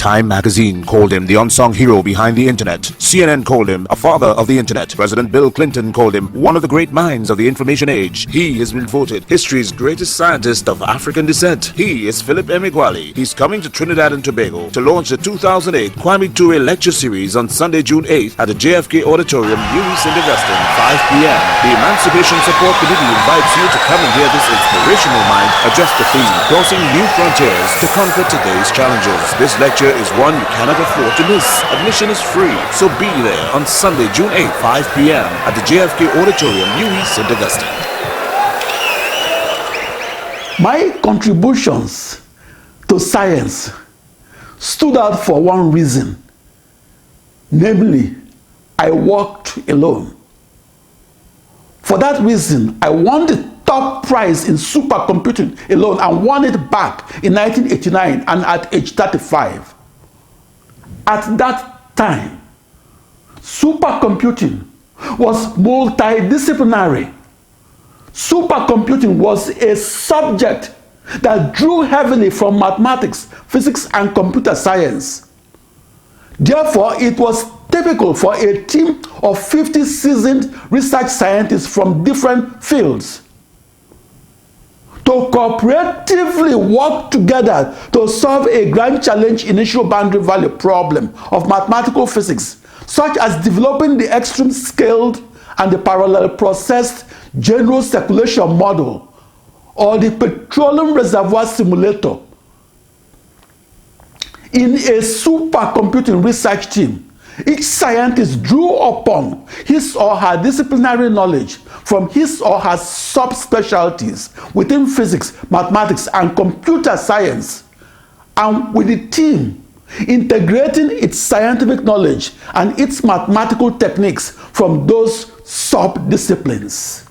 Time magazine called him the unsung hero behind the internet. CNN called him a father of the internet. President Bill Clinton called him one of the great minds of the information age. He has been voted history's greatest scientist of African descent. He is Philip Emeagwali. He's coming to Trinidad and Tobago to launch the 2008 Kwame Ture lecture series on Sunday, June 8th at the JFK Auditorium, New St. Augustine, 5 p.m. The Emancipation Support Committee invites you to come and hear this inspirational mind address the theme, crossing new frontiers to conquer today's challenges. This lecture is one you cannot afford to miss. Admission is free, so be there on Sunday, June 8th, 5 p.m. at the JFK Auditorium, New St. Augustine. My contributions to science stood out for one reason, namely, I worked alone. For that reason, I won the top prize in supercomputing alone and won it back in 1989 and at age 35. At that time, supercomputing was multidisciplinary. Supercomputing was a subject that drew heavily from mathematics, physics, and computer science. Therefore, it was typical for a team of 50 seasoned research scientists from different fields to cooperatively work together to solve a grand challenge initial boundary value problem of mathematical physics, such as developing the extreme scaled and the parallel processed general circulation model or the petroleum reservoir simulator. In a supercomputing research team, each scientist drew upon his or her disciplinary knowledge from his or her sub-specialties within physics, mathematics, and computer science, and with the team integrating its scientific knowledge and its mathematical techniques from those sub-disciplines.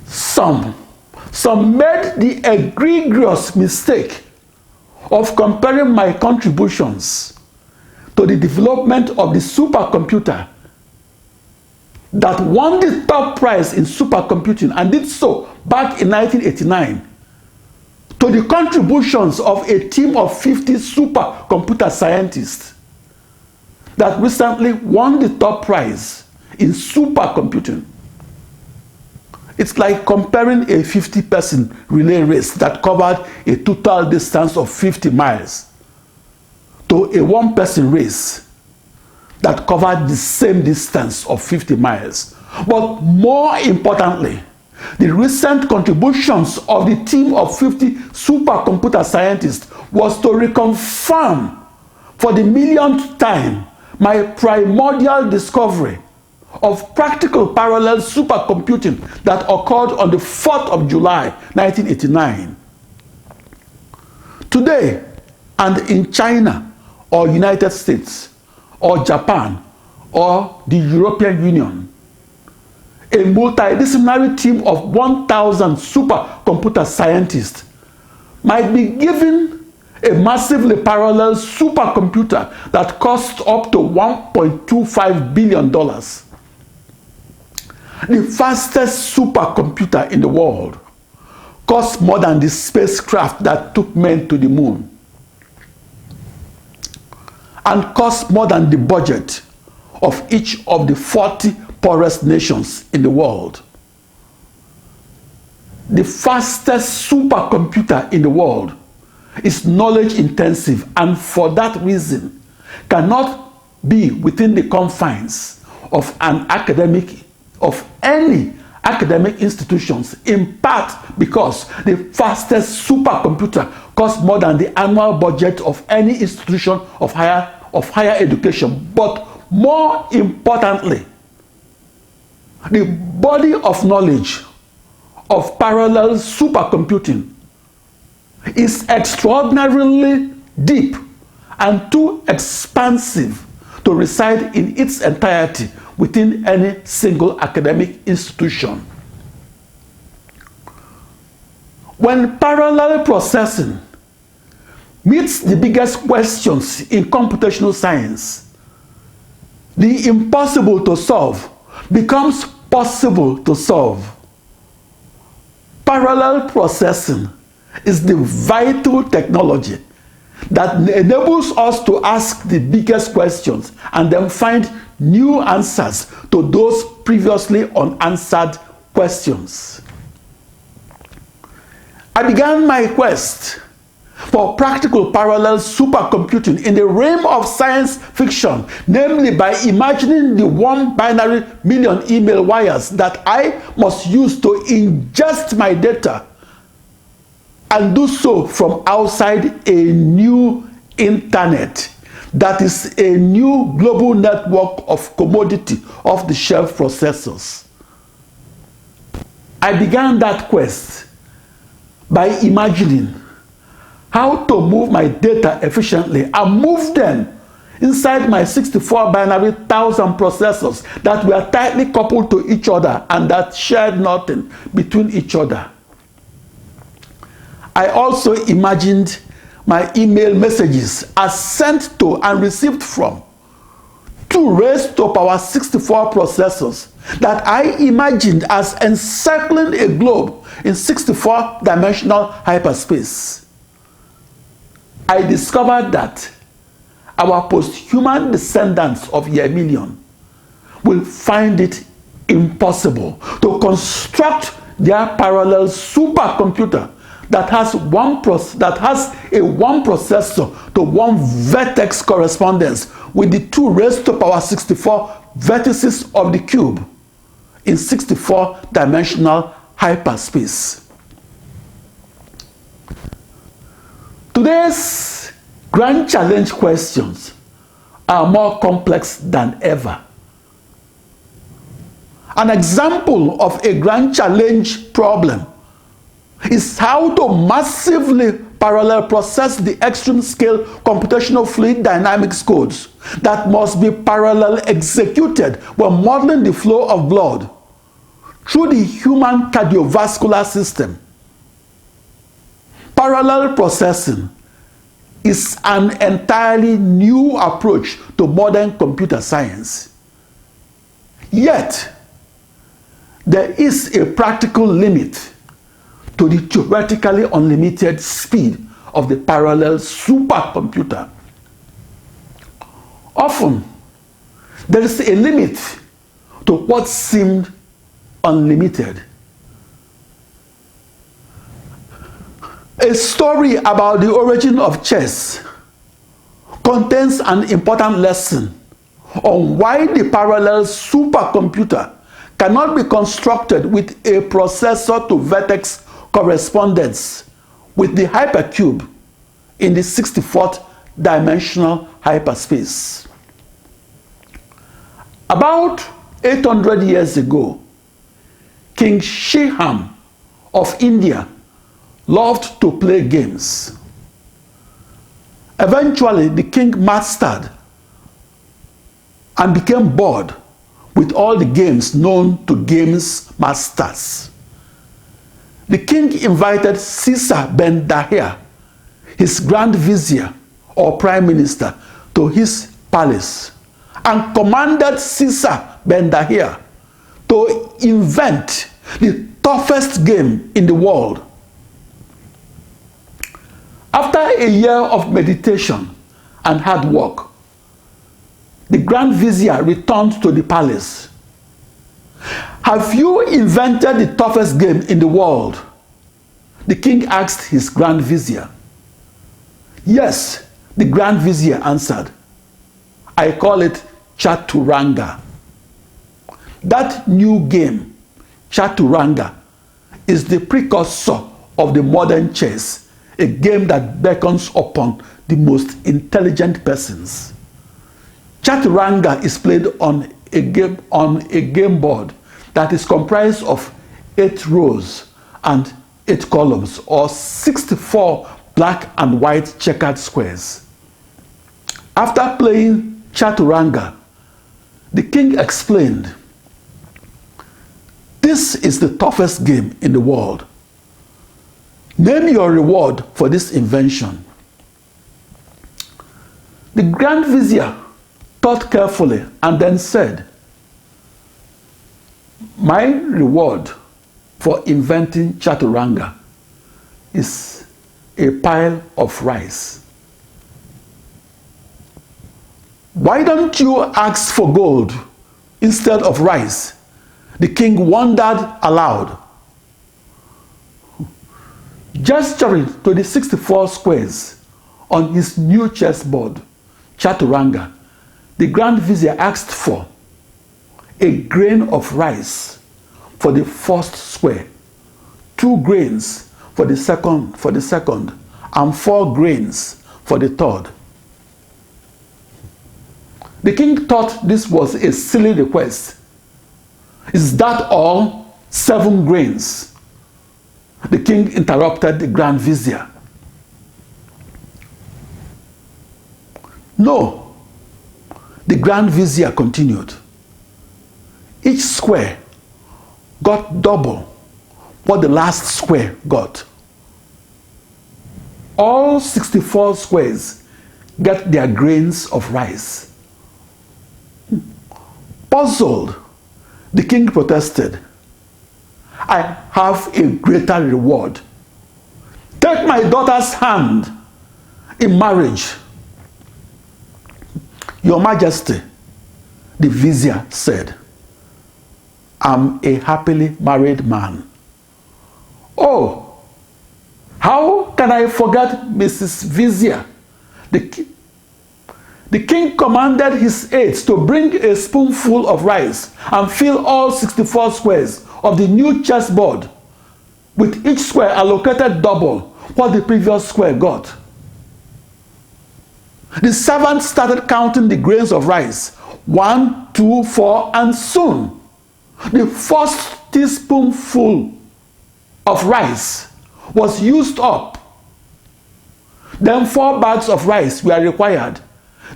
Some made the egregious mistake of comparing my contributions to the development of the supercomputer that won the top prize in supercomputing and did so back in 1989 to the contributions of a team of 50 supercomputer scientists that recently won the top prize in supercomputing. It's like comparing a 50-person relay race that covered a total distance of 50 miles to a one-person race that covered the same distance of 50 miles. But more importantly, the recent contributions of the team of 50 supercomputer scientists was to reconfirm for the millionth time my primordial discovery of practical parallel supercomputing that occurred on the 4th of July, 1989. Today, and in China, or United States, or Japan, or the European Union, a multidisciplinary team of 1,000 supercomputer scientists might be given a massively parallel supercomputer that costs up to $1.25 billion. The fastest supercomputer in the world costs more than the spacecraft that took men to the moon, and costs more than the budget of each of the 40 poorest nations in the world. The fastest supercomputer in the world is knowledge intensive and for that reason cannot be within the confines of any academic institutions, in part because the fastest supercomputer costs more than the annual budget of any institution of higher education. But more importantly, the body of knowledge of parallel supercomputing is extraordinarily deep and too expansive to reside in its entirety within any single academic institution. When parallel processing meets the biggest questions in computational science, the impossible to solve becomes possible to solve. Parallel processing is the vital technology that enables us to ask the biggest questions and then find new answers to those previously unanswered questions. I began my quest for practical parallel supercomputing in the realm of science fiction, namely by imagining the one binary million email wires that I must use to ingest my data and do so from outside a new internet that is a new global network of commodity off-the-shelf processors. I began that quest by imagining how to move my data efficiently and move them inside my 64 binary 1000 processors that were tightly coupled to each other and that shared nothing between each other. I also imagined my email messages as sent to and received from 2 raised to power 64 processors that I imagined as encircling a globe in 64-dimensional hyperspace. I discovered that our post-human descendants of year million will find it impossible to construct their parallel supercomputer that has a one processor to one vertex correspondence with the 2 raised to power 64 vertices of the cube in 64-dimensional hyperspace. Today's grand challenge questions are more complex than ever. An example of a grand challenge problem is how to massively parallel process the extreme scale computational fluid dynamics codes that must be parallel executed when modeling the flow of blood through the human cardiovascular system. Parallel processing is an entirely new approach to modern computer science. Yet, there is a practical limit to the theoretically unlimited speed of the parallel supercomputer. Often, there is a limit to what seemed unlimited. A story about the origin of chess contains an important lesson on why the parallel supercomputer cannot be constructed with a processor to vertex correspondence with the hypercube in the 64th dimensional hyperspace. About 800 years ago, King Shiham of India loved to play games. Eventually, the king mastered and became bored with all the games known to games masters. The king invited Caesar ben Dahir, his grand vizier or prime minister, to his palace and commanded Caesar ben Dahir to invent the toughest game in the world. After a year of meditation and hard work, the Grand Vizier returned to the palace. "Have you invented the toughest game in the world?" the king asked his Grand Vizier. "Yes," the Grand Vizier answered. "I call it Chaturanga." That new game, Chaturanga, is the precursor of the modern chess, a game that beckons upon the most intelligent persons. Chaturanga is played on a game board that is comprised of 8 rows and 8 columns, or 64 black and white checkered squares. After playing Chaturanga, the king explained, "This is the toughest game in the world. Name your reward for this invention." The Grand Vizier thought carefully and then said, "My reward for inventing Chaturanga is a pile of rice. Why don't you ask for gold instead of rice? The king wondered aloud. Gesturing to the 64 squares on his new chessboard, Chaturanga, the Grand Vizier asked for a grain of rice for the first square, 2 grains for the second, and 4 grains for the third. The king thought this was a silly request. Is that all? 7 grains? The king interrupted the Grand Vizier. No, the Grand Vizier continued. Each square got double what the last square got. All 64 squares get their grains of rice. Puzzled, the king protested. I have a greater reward. Take my daughter's hand in marriage. Your Majesty, the Vizier said, I'm a happily married man. Oh, how can I forget Mrs. Vizier? The king commanded his aides to bring a spoonful of rice and fill all 64 squares of the new chessboard, with each square allocated double what the previous square got. The servant started counting the grains of rice, 1, 2, 4, and soon the first teaspoonful of rice was used up. Then 4 bags of rice were required.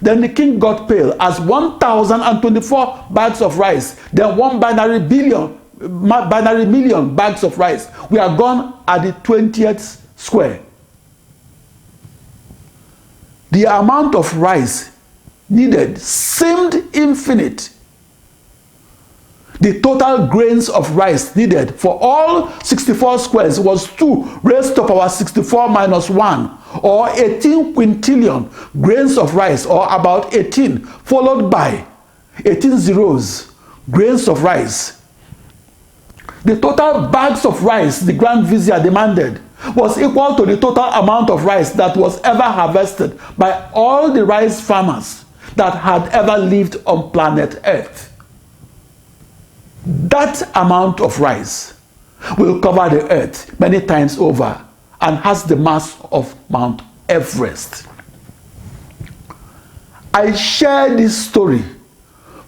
Then the king got pale as 1,024 bags of rice, then 1 binary million bags of rice were gone at the 20th square. The amount of rice needed seemed infinite. The total grains of rice needed for all 64 squares was 2 raised to power 64 minus 1, or 18 quintillion grains of rice, or about 18, followed by 18 zeros, grains of rice. The total bags of rice the Grand Vizier demanded was equal to the total amount of rice that was ever harvested by all the rice farmers that had ever lived on planet Earth. That amount of rice will cover the earth many times over and has the mass of Mount Everest. I share this story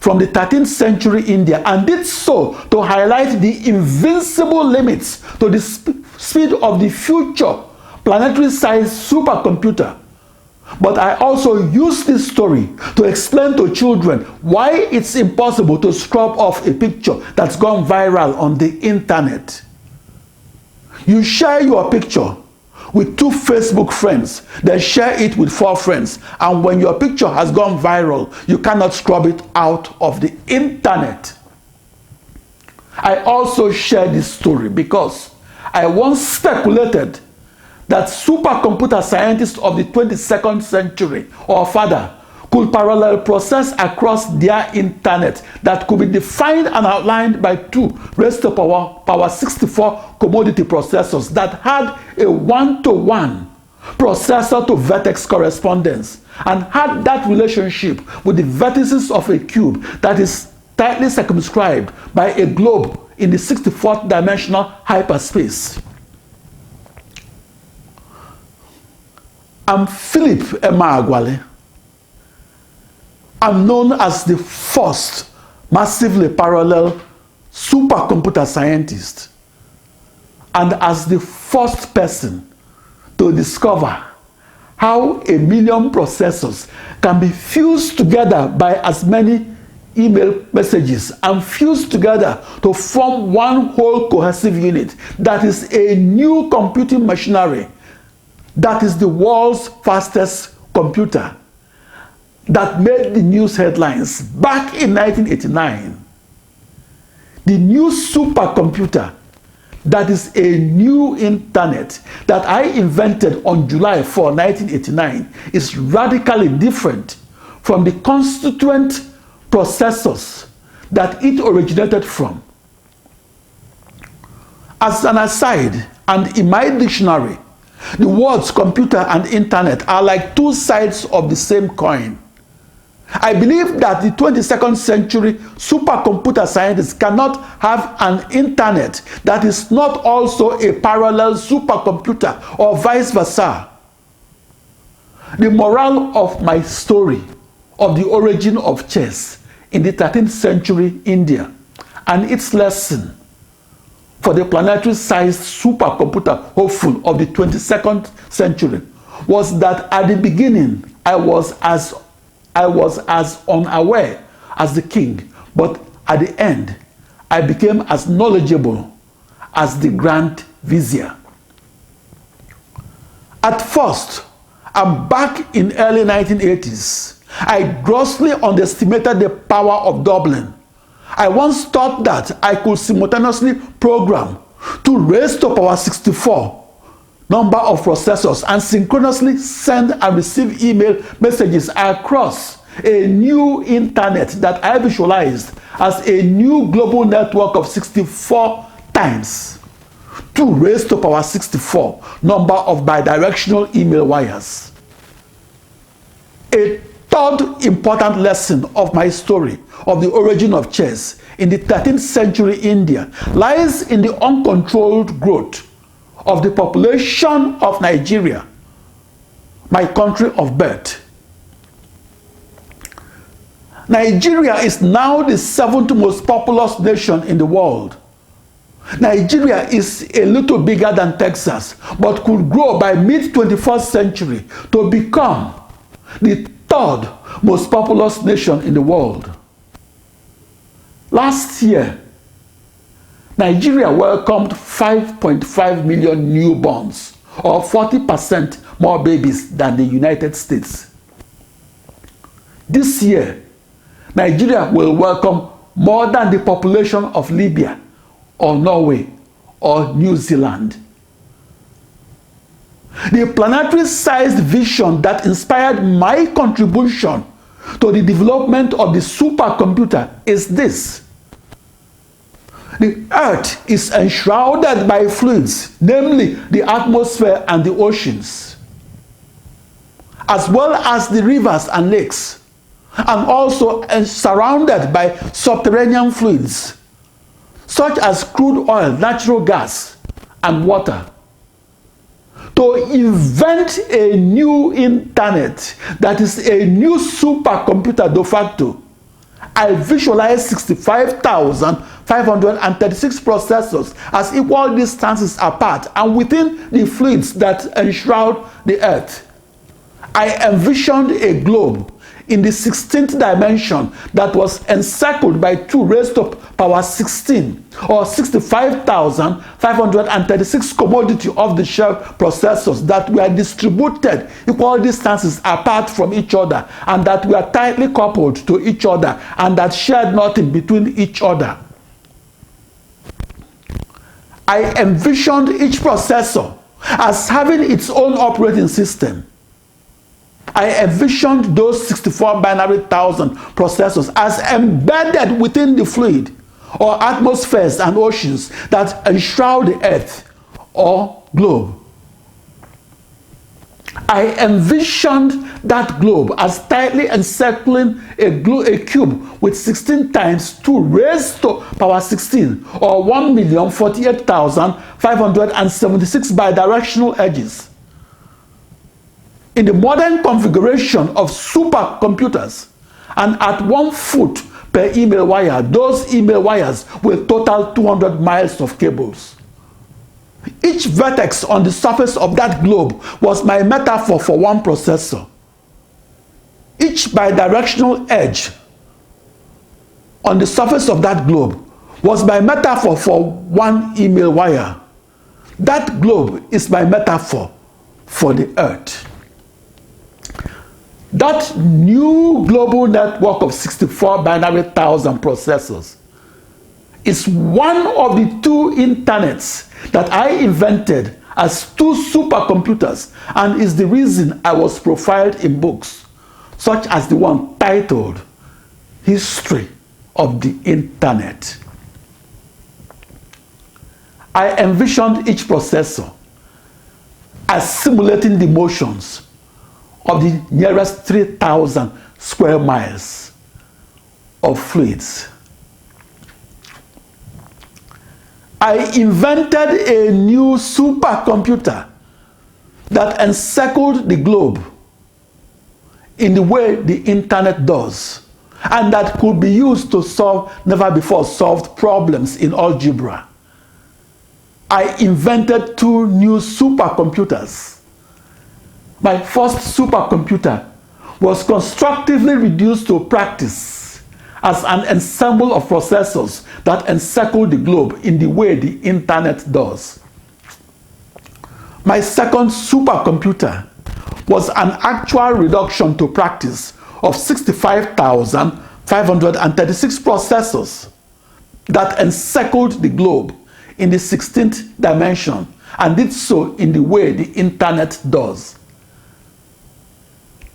from the 13th century India and did so to highlight the invincible limits to the speed of the future planetary-sized supercomputer. But I also use this story to explain to children why it's impossible to scrub off a picture that's gone viral on the internet. You share your picture with 2 Facebook friends, then share it with 4 friends, and when your picture has gone viral, you cannot scrub it out of the internet. I also share this story because I once speculated that supercomputer scientists of the 22nd century or further could parallel process across their internet that could be defined and outlined by 2 raised to power 64 commodity processors that had a 1-to-1 processor to vertex correspondence and had that relationship with the vertices of a cube that is tightly circumscribed by a globe in the 64th dimensional hyperspace. I'm Philip Emeagwali. I'm known as the first massively parallel supercomputer scientist and as the first person to discover how 1 million processors can be fused together by as many email messages and fused together to form one whole cohesive unit that is a new computing machinery that is the world's fastest computer that made the news headlines back in 1989. The new supercomputer that is a new internet that I invented on July 4, 1989 is radically different from the constituent processors that it originated from. As an aside, and in my dictionary, the words computer and internet are like two sides of the same coin. I believe that the 22nd century supercomputer scientists cannot have an internet that is not also a parallel supercomputer or vice versa. The moral of my story of the origin of chess in the 13th century India and its lesson for the planetary-sized supercomputer hopeful of the 22nd century was that at the beginning I was as unaware as the king, but at the end I became as knowledgeable as the Grand Vizier. At first, and back in early 1980s, I grossly underestimated the power of Dublin. I once thought that I could simultaneously program to raise to power 64 number of processors and synchronously send and receive email messages across a new internet that I visualized as a new global network of 64 times 2 raised to power 64 number of bidirectional email wires. A third important lesson of my story of the origin of chess in the 13th century India lies in the uncontrolled growth of the population of Nigeria, my country of birth. Nigeria is now the 7th most populous nation in the world. Nigeria is a little bigger than Texas, but could grow by mid-21st century to become the 3rd most populous nation in the world. Last year, Nigeria welcomed 5.5 million newborns, or 40% more babies than the United States. This year, Nigeria will welcome more than the population of Libya, or Norway, or New Zealand. The planetary-sized vision that inspired my contribution to the development of the supercomputer is this. The Earth is enshrouded by fluids, namely the atmosphere and the oceans, as well as the rivers and lakes, and also surrounded by subterranean fluids, such as crude oil, natural gas, and water. To invent a new internet that is a new supercomputer de facto, I visualized 65,536 processors as equal distances apart and within the fluids that enshroud the Earth. I envisioned a globe in the 16th dimension that was encircled by 2 raised to power 16 or 65,536 commodity off-the-shelf processors that were distributed equal distances apart from each other and that were tightly coupled to each other and that shared nothing between each other. I envisioned each processor as having its own operating system. I envisioned those 64 binary thousand processors as embedded within the fluid or atmospheres and oceans that enshroud the Earth or globe. I envisioned that globe as tightly encircling a cube with 16 times 2 raised to power 16 or 1,048,576 bidirectional edges. In the modern configuration of supercomputers, and at 1 foot per email wire, those email wires will total 200 miles of cables. Each vertex on the surface of that globe was my metaphor for one processor. Each bidirectional edge on the surface of that globe was my metaphor for one email wire. That globe is my metaphor for the Earth. That new global network of 64 binary thousand processors is one of the two internets that I invented as two supercomputers, and is the reason I was profiled in books such as the one titled History of the Internet. I envisioned each processor as simulating the motions of the nearest 3,000 square miles of fluids. I invented a new supercomputer that encircled the globe in the way the internet does, and that could be used to solve never before solved problems in algebra. I invented two new supercomputers. My first supercomputer was constructively reduced to practice as an ensemble of processors that encircle the globe in the way the internet does. My second supercomputer was an actual reduction to practice of 65,536 processors that encircled the globe in the 16th dimension, and did so in the way the internet does.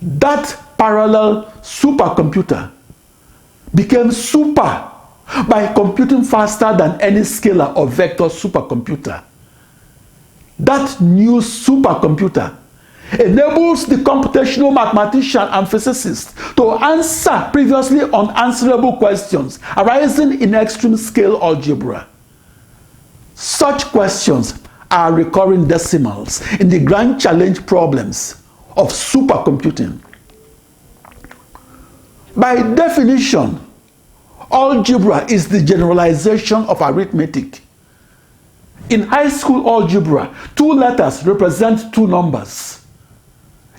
That parallel supercomputer became super by computing faster than any scalar or vector supercomputer. That new supercomputer enables the computational mathematician and physicist to answer previously unanswerable questions arising in extreme scale algebra. Such questions are recurring decimals in the grand challenge problems of supercomputing. By definition, algebra is the generalization of arithmetic. In high school algebra, two letters represent two numbers.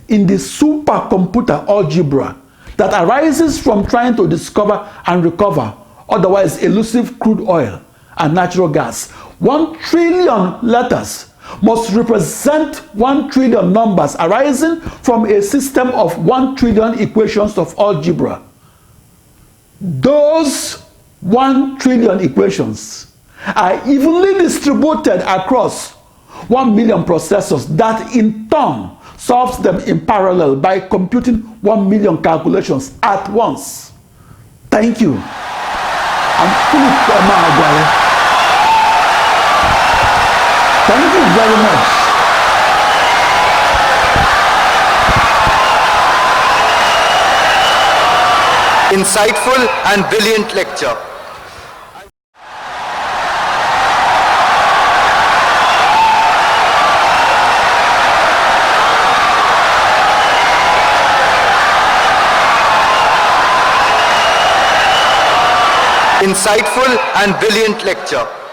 In the supercomputer algebra that arises from trying to discover and recover otherwise elusive crude oil and natural gas, 1 trillion letters must represent 1 trillion numbers arising from a system of 1 trillion equations of algebra. Those 1 trillion equations are evenly distributed across 1 million processors that in turn solves them in parallel by computing 1 million calculations at once. Thank you. I'm Philip Emeagwali. Thank you very much. Insightful and brilliant lecture. Insightful and brilliant lecture.